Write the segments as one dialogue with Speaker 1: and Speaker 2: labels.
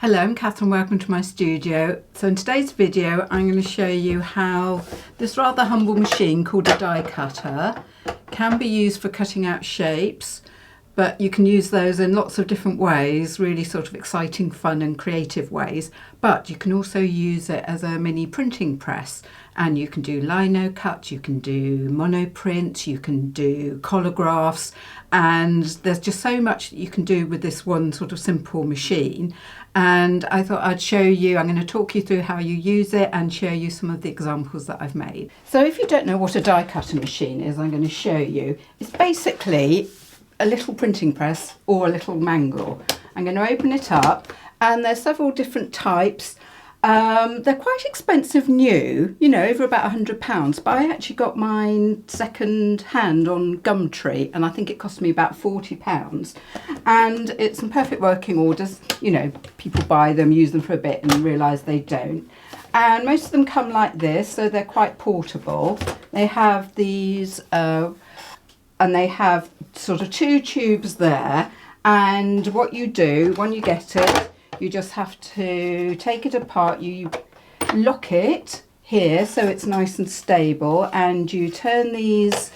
Speaker 1: Hello, I'm Catherine, welcome to my studio. So in today's video I'm going to show you how this rather humble machine called a die cutter can be used for cutting out shapes, but you can use those in lots of different ways, really sort of exciting, fun and creative ways. But you can also use it as a mini printing press, and you can do lino cuts, you can do monoprint, you can do collagraphs, and there's just so much that you can do with this one sort of simple machine. And I thought I'd show you, I'm going to talk you through how you use it and show you some of the examples that I've made. So if you don't know what a die cutter machine is, I'm going to show you. It's basically a little printing press or a little mangle. I'm going to open it up, and there's several different types. They're quite expensive new, over about £100, but I actually got mine second hand on Gumtree, and I think it cost me about £40, and it's in perfect working orders. People buy them, use them for a bit and realise they don't, and most of them come like this, so they're quite portable. They have these and they have sort of two tubes there, and what you do when you get it, you just have to take it apart, you lock it here so it's nice and stable, and you turn these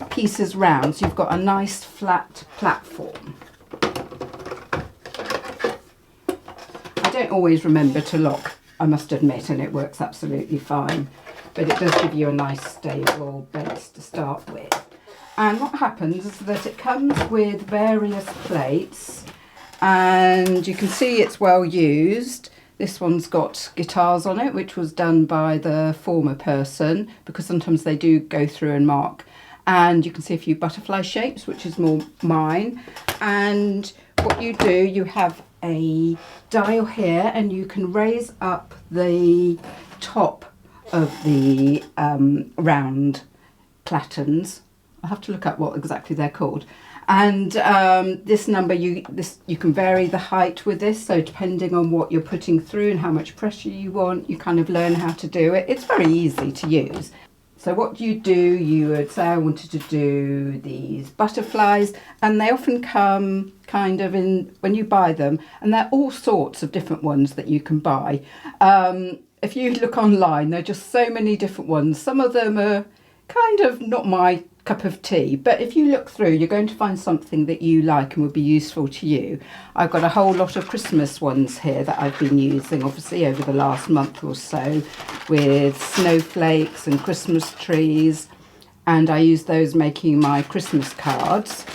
Speaker 1: pieces round so you've got a nice flat platform. I don't always remember to lock, I must admit, and it works absolutely fine, but it does give you a nice stable base to start with. And what happens is that it comes with various plates, and you can see it's well used. This one's got guitars on it, which was done by the former person, because sometimes they do go through and mark. And you can see a few butterfly shapes, which is more mine. And what you do, you have a dial here, and you can raise up the top of the round platens. I'll have to look up what exactly they're called. And this number, you can vary the height with this, so depending on what you're putting through and how much pressure you want, you kind of learn how to do it. It's very easy to use. So what you do, you would say, I wanted to do these butterflies, and they often come kind of in when you buy them, and they're all sorts of different ones that you can buy. If you look online, there are just so many different ones. Some of them are kind of not my cup of tea, but if you look through, you're going to find something that you like and would be useful to you. I've got a whole lot of Christmas ones here that I've been using, obviously, over the last month or so, with snowflakes and Christmas trees, and I use those making my Christmas cards.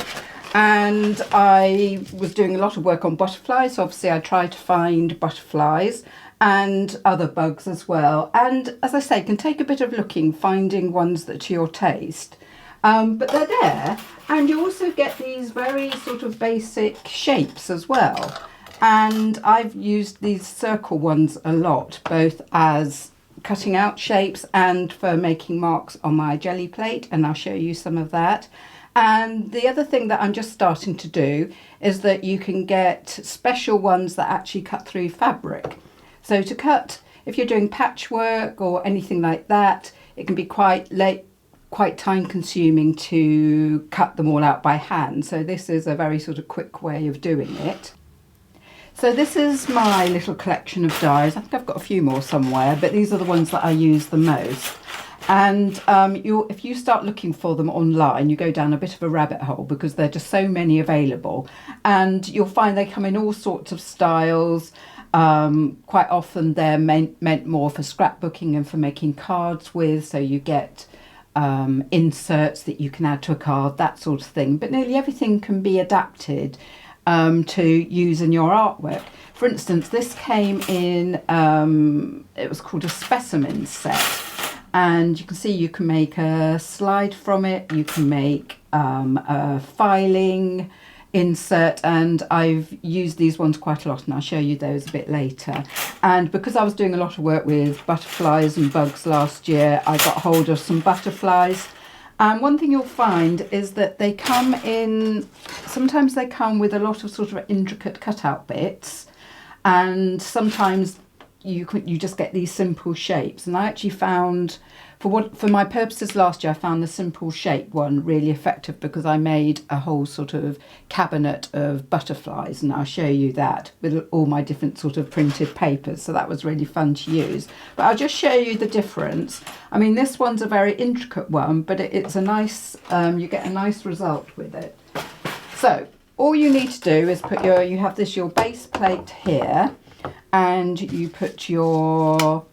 Speaker 1: And I was doing a lot of work on butterflies, so obviously I tried to find butterflies and other bugs as well, and as I say, it can take a bit of looking, finding ones that to your taste. But they're there, and you also get these very sort of basic shapes as well. And I've used these circle ones a lot, both as cutting out shapes and for making marks on my jelly plate, and I'll show you some of that. And the other thing that I'm just starting to do is that you can get special ones that actually cut through fabric. So to cut, if you're doing patchwork or anything like that, it can be quite time consuming to cut them all out by hand. So this is a very sort of quick way of doing it. So this is my little collection of dies. I think I've got a few more somewhere, but these are the ones that I use the most. And if you start looking for them online, you go down a bit of a rabbit hole, because there are just so many available, and you'll find they come in all sorts of styles. Quite often they're meant more for scrapbooking and for making cards with, so you get inserts that you can add to a card, that sort of thing. But nearly everything can be adapted to use in your artwork. For instance, this came in, it was called a specimen set, and you can see you can make a slide from it, you can make a filing insert, and I've used these ones quite a lot, and I'll show you those a bit later. And because I was doing a lot of work with butterflies and bugs last year, I got hold of some butterflies. And one thing you'll find is that they come in, sometimes they come with a lot of sort of intricate cutout bits, and sometimes you just get these simple shapes. And I actually found for my purposes last year, I found the simple shape one really effective because I made a whole sort of cabinet of butterflies, and I'll show you that with all my different sort of printed papers. So that was really fun to use. But I'll just show you the difference. I mean, this one's a very intricate one, but it's a nice, you get a nice result with it. So all you need to do is put you have your base plate here, and you put your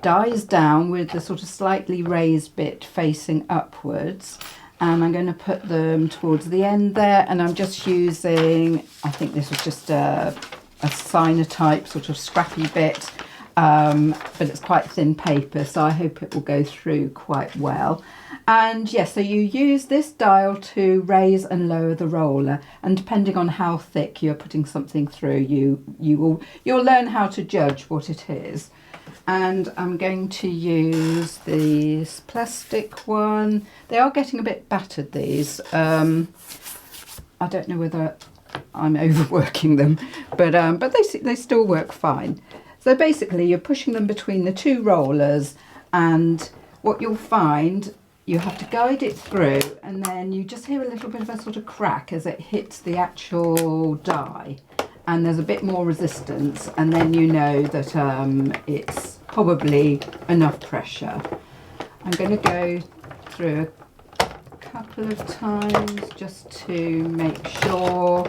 Speaker 1: dies down with the sort of slightly raised bit facing upwards, and I'm going to put them towards the end there, and I'm just using, I think this was just a Cyanotype sort of scrappy bit, but it's quite thin paper, so I hope it will go through quite well. And yes, so you use this dial to raise and lower the roller, and depending on how thick you're putting something through, you'll learn how to judge what it is. And I'm going to use this plastic one. They are getting a bit battered, these. I don't know whether I'm overworking them, but they still work fine. So basically you're pushing them between the two rollers, and what you'll find, you have to guide it through, and then you just hear a little bit of a sort of crack as it hits the actual die, and there's a bit more resistance, and then you know that it's probably enough pressure. I'm going to go through a couple of times just to make sure,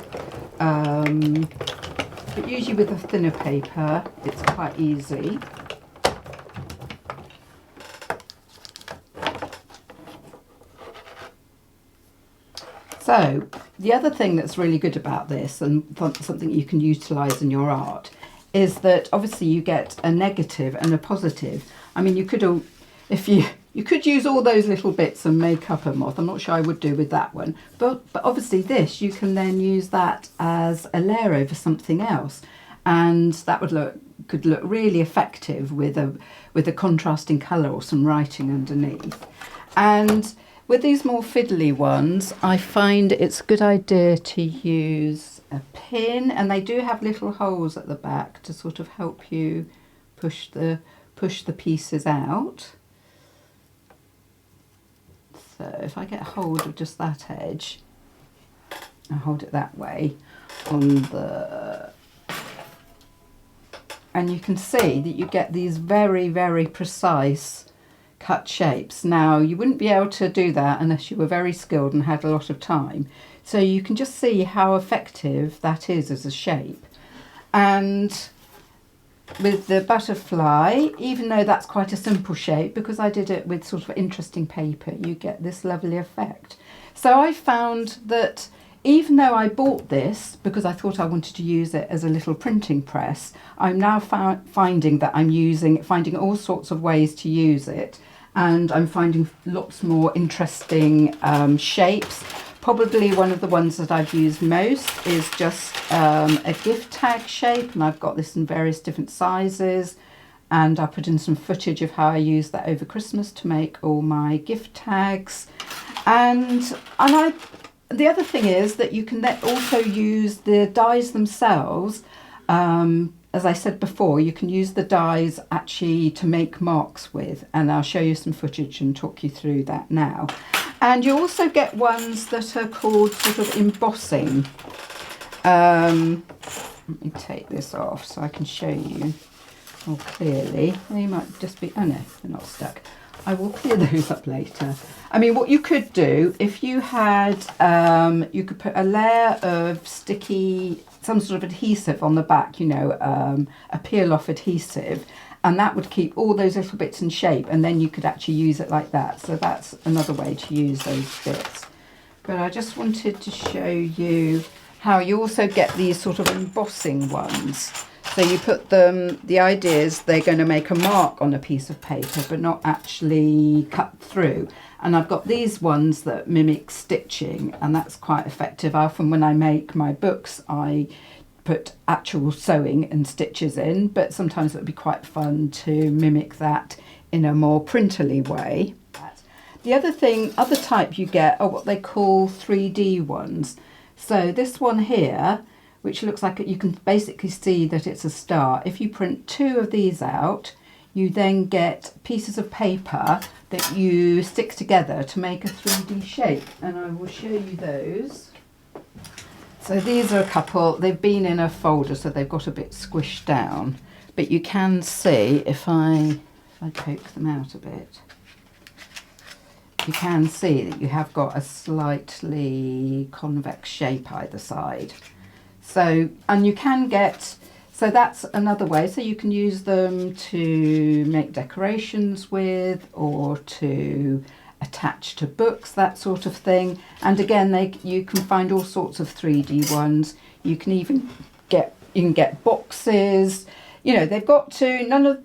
Speaker 1: but usually with a thinner paper it's quite easy. So the other thing that's really good about this, and something you can utilise in your art, is that obviously you get a negative and a positive. I mean, you could use all those little bits and make up a moth. I'm not sure I would do with that one, but obviously this, you can then use that as a layer over something else, and that could look really effective with a contrasting colour or some writing underneath. And with these more fiddly ones, I find it's a good idea to use a pin, and they do have little holes at the back to sort of help you push the pieces out. So if I get hold of just that edge, I hold it that way on the, and you can see that you get these very, very precise cut shapes. Now, you wouldn't be able to do that unless you were very skilled and had a lot of time. So you can just see how effective that is as a shape. And with the butterfly, even though that's quite a simple shape, because I did it with sort of interesting paper, you get this lovely effect. So I found that even though I bought this because I thought I wanted to use it as a little printing press, I'm now finding that I'm finding all sorts of ways to use it, and I'm finding lots more interesting shapes. Probably one of the ones that I've used most is just a gift tag shape, and I've got this in various different sizes, and I put in some footage of how I used that over Christmas to make all my gift tags. And the other thing is that you can then also use the dies themselves. As I said before, you can use the dies actually to make marks with, and I'll show you some footage and talk you through that now. And you also get ones that are called sort of embossing. Let me take this off so I can show you more clearly. They might just be, oh no, they're not stuck. I will clear those up later. I mean, what you could do, if you had, you could put a layer of sticky, some sort of adhesive on the back, you know, a peel-off adhesive, and that would keep all those little bits in shape, and then you could actually use it like that. So that's another way to use those bits. But I just wanted to show you how you also get these sort of embossing ones. So you put them, the idea is they're going to make a mark on a piece of paper, but not actually cut through. And I've got these ones that mimic stitching, and that's quite effective. Often when I make my books, I put actual sewing and stitches in, but sometimes it would be quite fun to mimic that in a more printerly way. The other type you get are what they call 3D ones. So this one here, which looks like you can basically see that it's a star. If you print two of these out, you then get pieces of paper that you stick together to make a 3D shape, and I will show you those. So these are a couple, they've been in a folder so they've got a bit squished down, but you can see if I poke them out a bit, you can see that you have got a slightly convex shape either side. So, and you can get, so that's another way, so you can use them to make decorations with or to attach to books, that sort of thing. And again, you can find all sorts of 3D ones. You can even get boxes. You know, they've got to,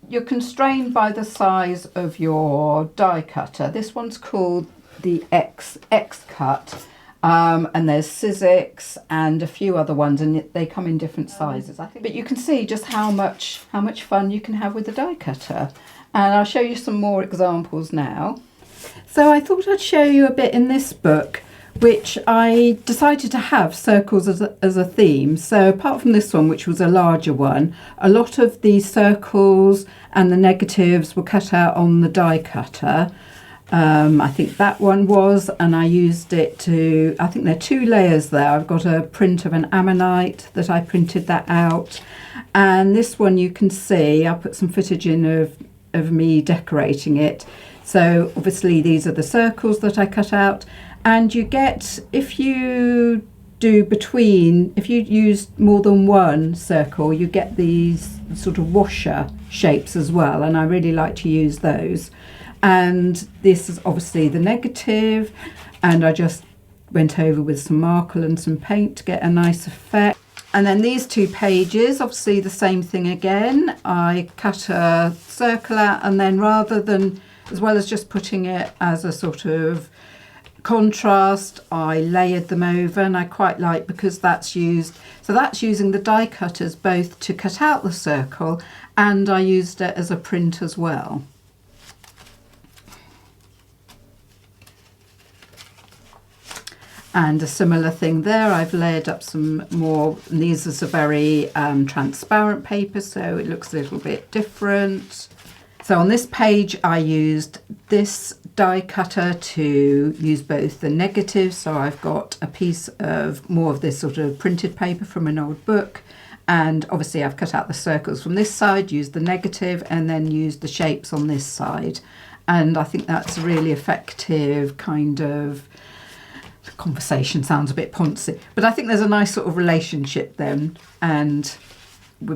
Speaker 1: you're constrained by the size of your die cutter. This one's called the X-Cut, and there's Sizzix and a few other ones, and they come in different sizes, I think. But you can see just how much fun you can have with the die cutter. And I'll show you some more examples now. So I thought I'd show you a bit in this book, which I decided to have circles as a theme. So apart from this one, which was a larger one, a lot of the circles and the negatives were cut out on the die cutter. I think that one was, and I used it to, I think there are 2 layers there. I've got a print of an ammonite that I printed that out. And this one you can see, I'll put some footage in of me decorating it. So obviously these are the circles that I cut out. And you get, if you use more than one circle, you get these sort of washer shapes as well, and I really like to use those. And this is obviously the negative, and I just went over with some marker and some paint to get a nice effect. And then these 2 pages, obviously the same thing again. I cut a circle out, and then rather than, as well as just putting it as a sort of contrast, I layered them over, and I quite like, because that's using the die cutters both to cut out the circle, and I used it as a print as well. And a similar thing there, I've layered up some more, and these are a very transparent paper, so it looks a little bit different. So on this page I used this die cutter to use both the negatives, so I've got a piece of more of this sort of printed paper from an old book, and obviously I've cut out the circles from this side, used the negative, and then used the shapes on this side. And I think that's a really effective kind of, conversation sounds a bit poncy, but I think there's a nice sort of relationship then and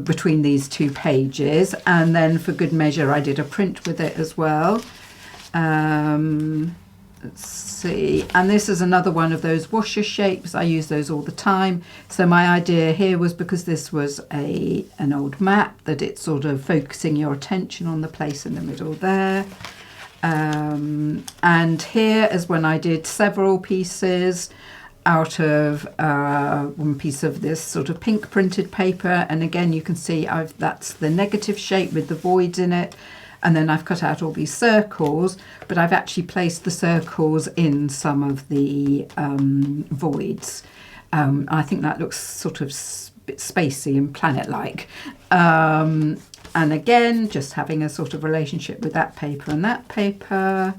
Speaker 1: between these 2 pages. And then for good measure I did a print with it as well. Let's see, and this is another one of those washer shapes. I use those all the time. So my idea here was, because this was an old map, that it's sort of focusing your attention on the place in the middle there. And here is when I did several pieces out of one piece of this sort of pink printed paper, and again you can see that's the negative shape with the voids in it, and then I've cut out all these circles, but I've actually placed the circles in some of the voids. I think that looks sort of a bit spacey and planet-like. And again, just having a sort of relationship with that paper and that paper.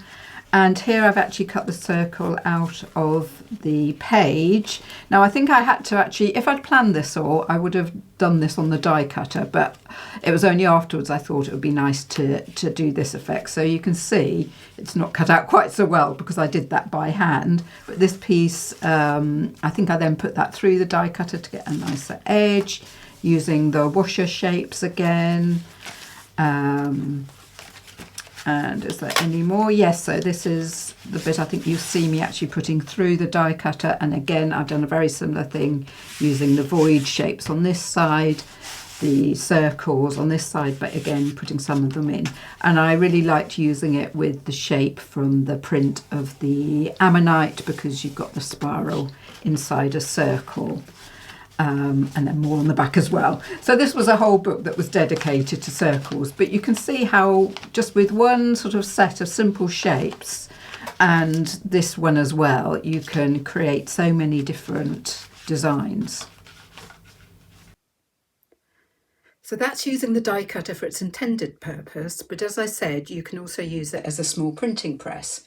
Speaker 1: And here I've actually cut the circle out of the page. Now I think I had to actually, if I'd planned this all, I would have done this on the die cutter, but it was only afterwards I thought it would be nice to do this effect. So you can see it's not cut out quite so well because I did that by hand. But this piece, I think I then put that through the die cutter to get a nicer edge, using the washer shapes again. And is there any more? Yes, so this is the bit I think you see me actually putting through the die cutter, and again I've done a very similar thing using the void shapes on this side, the circles on this side, but again putting some of them in. And I really liked using it with the shape from the print of the ammonite, because you've got the spiral inside a circle. And then more on the back as well. So this was a whole book that was dedicated to circles, but you can see how just with one sort of set of simple shapes, and this one as well, you can create so many different designs. So that's using the die cutter for its intended purpose, but as I said, you can also use it as a small printing press.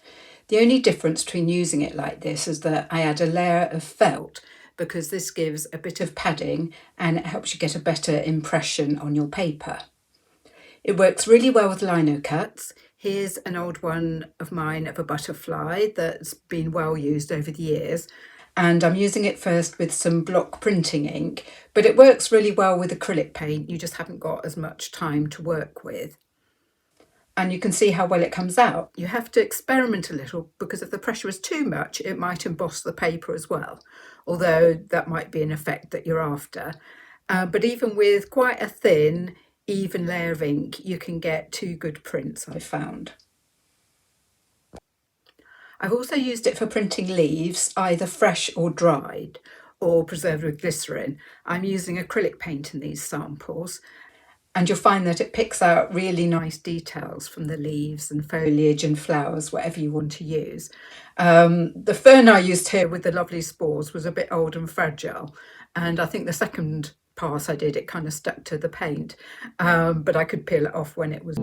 Speaker 1: The only difference between using it like this is that I add a layer of felt, because this gives a bit of padding and it helps you get a better impression on your paper. It works really well with lino cuts. Here's an old one of mine of a butterfly that's been well used over the years. And I'm using it first with some block printing ink, but it works really well with acrylic paint. You just haven't got as much time to work with. And you can see how well it comes out. You have to experiment a little, because if the pressure is too much, it might emboss the paper as well, although that might be an effect that you're after. But even with quite a thin, even layer of ink, you can get 2 good prints, I've found. I've also used it for printing leaves, either fresh or dried, or preserved with glycerin. I'm using acrylic paint in these samples, and you'll find that it picks out really nice details from the leaves and foliage and flowers, whatever you want to use. The fern I used here with the lovely spores was a bit old and fragile, and I think the second pass I did, it kind of stuck to the paint, but I could peel it off when it was.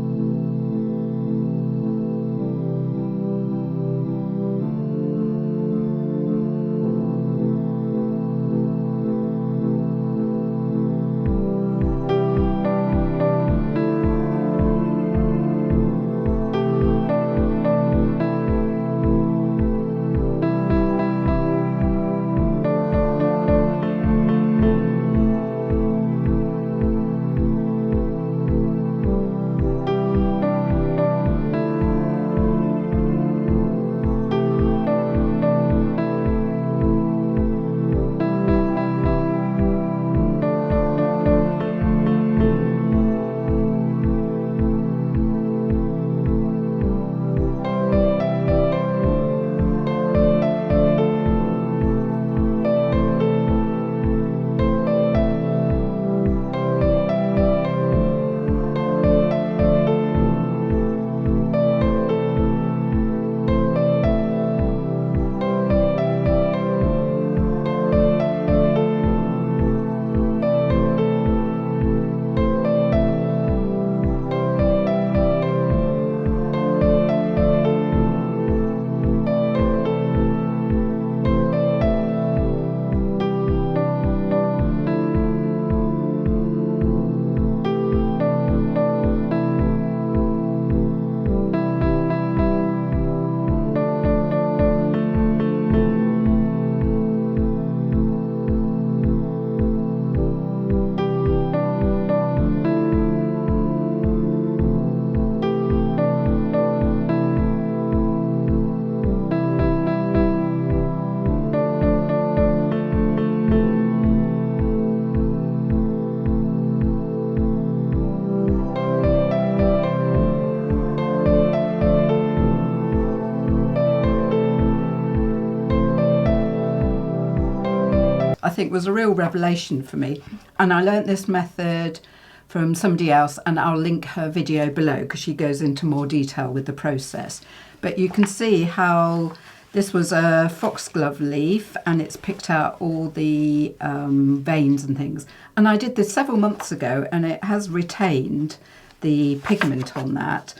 Speaker 1: I think was a real revelation for me, and I learnt this method from somebody else, and I'll link her video below because she goes into more detail with the process. But you can see how this was a foxglove leaf and it's picked out all the veins and things, and I did this several months ago and it has retained the pigment on that.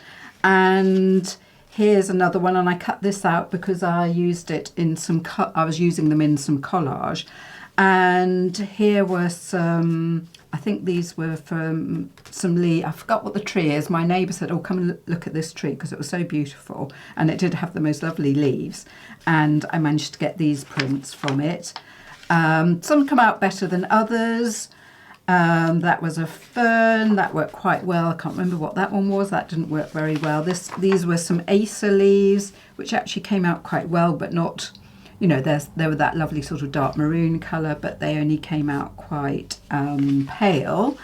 Speaker 1: And here's another one, and I cut this out because I used it in some I was using them in some collage. And here were some, I think these were from some leaves. I forgot what the tree is. My neighbour said, oh, come and look at this tree, because it was so beautiful. And it did have the most lovely leaves. And I managed to get these prints from it. Some come out better than others. That was a fern. That worked quite well. I can't remember what that one was. That didn't work very well. These were some acer leaves, which actually came out quite well, but not... You know, they were that lovely sort of dark maroon colour, but they only came out quite pale.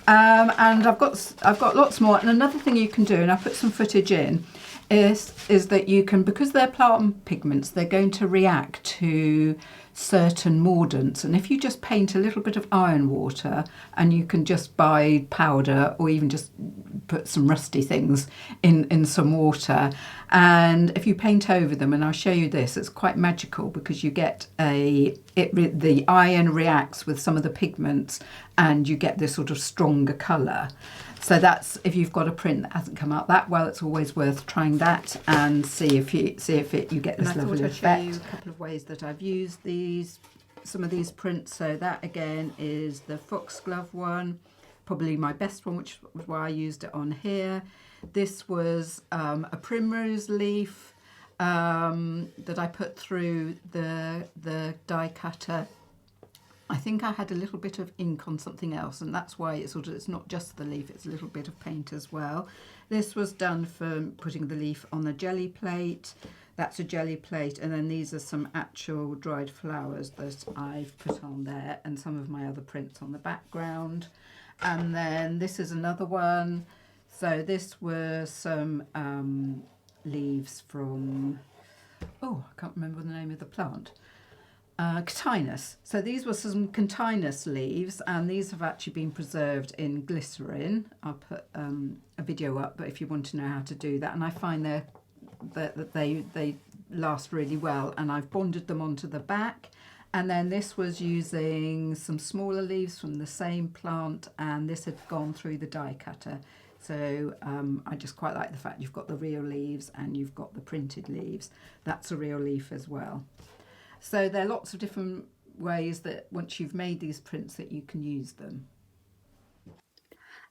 Speaker 1: And I've got lots more. And another thing you can do, and I put some footage in, is that you can, because they're plant pigments, they're going to react to certain mordants. And if you just paint a little bit of iron water, and you can just buy powder or even just put some rusty things in some water, and if you paint over them, and I'll show you this, it's quite magical because you get a the iron reacts with some of the pigments and you get this sort of stronger colour. So that's, if you've got a print that hasn't come out that well, it's always worth trying that and see if you get this lovely effect. I'll show you a couple of ways that I've used some of these prints. So that again is the foxglove one, probably my best one, which was why I used it on here. This was a primrose leaf that I put through the die cutter. I think I had a little bit of ink on something else, and that's why it's not just the leaf, it's a little bit of paint as well. This was done for putting the leaf on a jelly plate. That's a jelly plate, and then these are some actual dried flowers that I've put on there, and some of my other prints on the background. And then this is another one. So this were some leaves from, oh, I can't remember the name of the plant. Cotinus. So these were some cotinus leaves, and these have actually been preserved in glycerin. I'll put a video up, but if you want to know how to do that, and I find that they last really well, and I've bonded them onto the back. And then this was using some smaller leaves from the same plant, and this had gone through the die cutter. So I just quite like the fact you've got the real leaves and you've got the printed leaves. That's a real leaf as well. So there are lots of different ways that once you've made these prints that you can use them.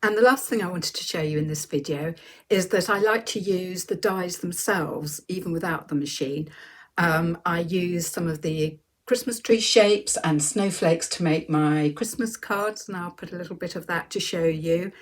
Speaker 1: And the last thing I wanted to show you in this video is that I like to use the dies themselves, even without the machine. I use some of the Christmas tree shapes and snowflakes to make my Christmas cards, and I'll put a little bit of that to show you.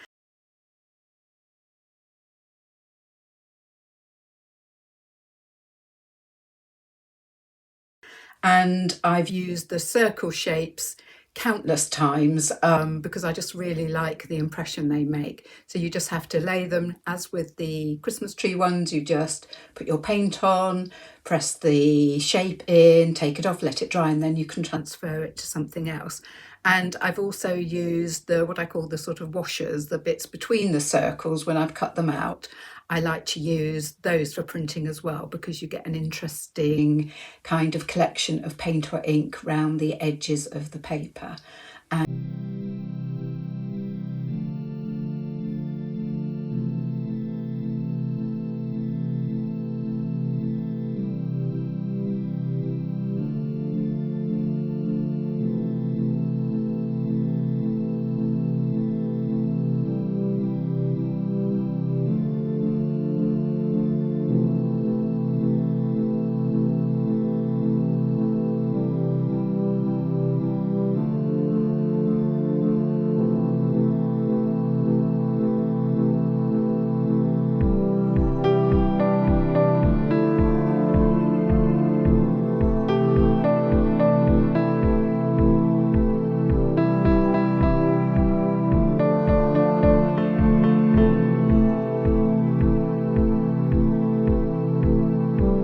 Speaker 1: And I've used the circle shapes countless times because I just really like the impression they make. So you just have to lay them, as with the Christmas tree ones, you just put your paint on, press the shape in, take it off, let it dry, and then you can transfer it to something else. And I've also used what I call the sort of washers, the bits between the circles when I've cut them out. I like to use those for printing as well, because you get an interesting kind of collection of paint or ink round the edges of the paper.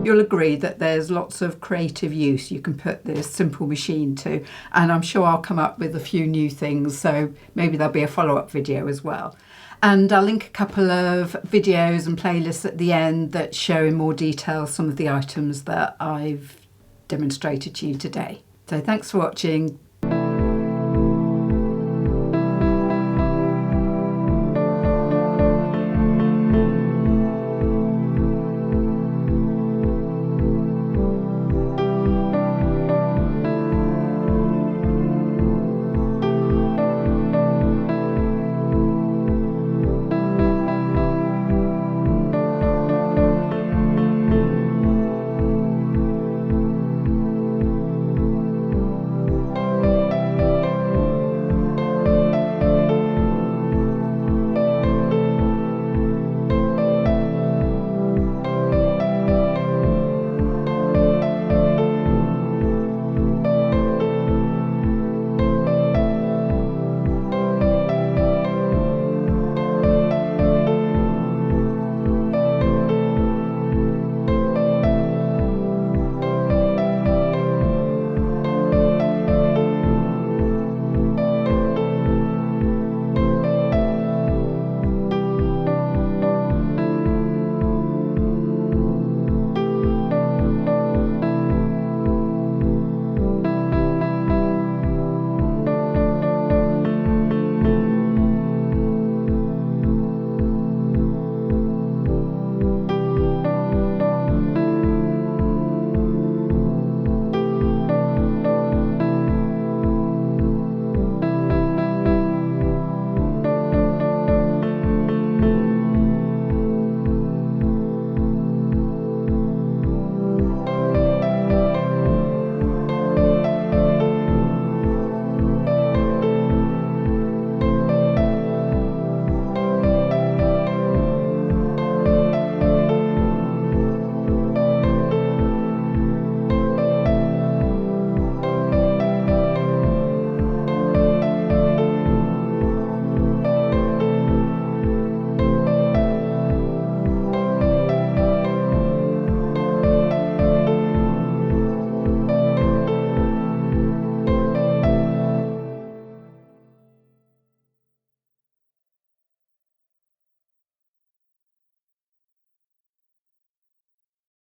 Speaker 1: You'll agree that there's lots of creative use you can put this simple machine to, and I'm sure I'll come up with a few new things, so maybe there'll be a follow-up video as well. And I'll link a couple of videos and playlists at the end that show in more detail some of the items that I've demonstrated to you today. So thanks for watching.